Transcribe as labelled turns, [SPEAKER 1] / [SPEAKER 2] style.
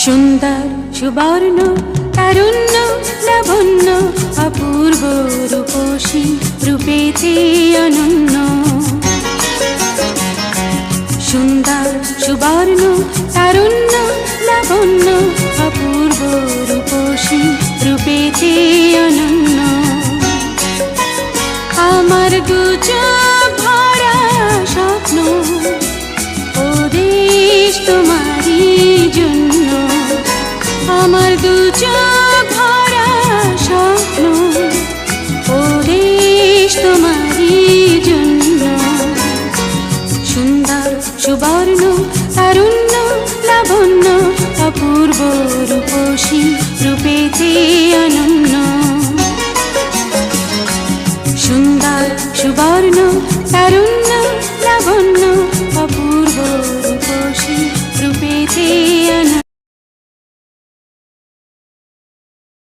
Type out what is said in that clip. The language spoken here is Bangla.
[SPEAKER 1] সুন্দর সুবর্ণ তারুণ্য লাবণ্য অপূর্ব রূপসী রূপেতে অনন্য। সুন্দর সুবর্ণ তারুণ্য লাবণ্য অপূর্ব রূপসী রূপেতে অনন্য। আমার দুজন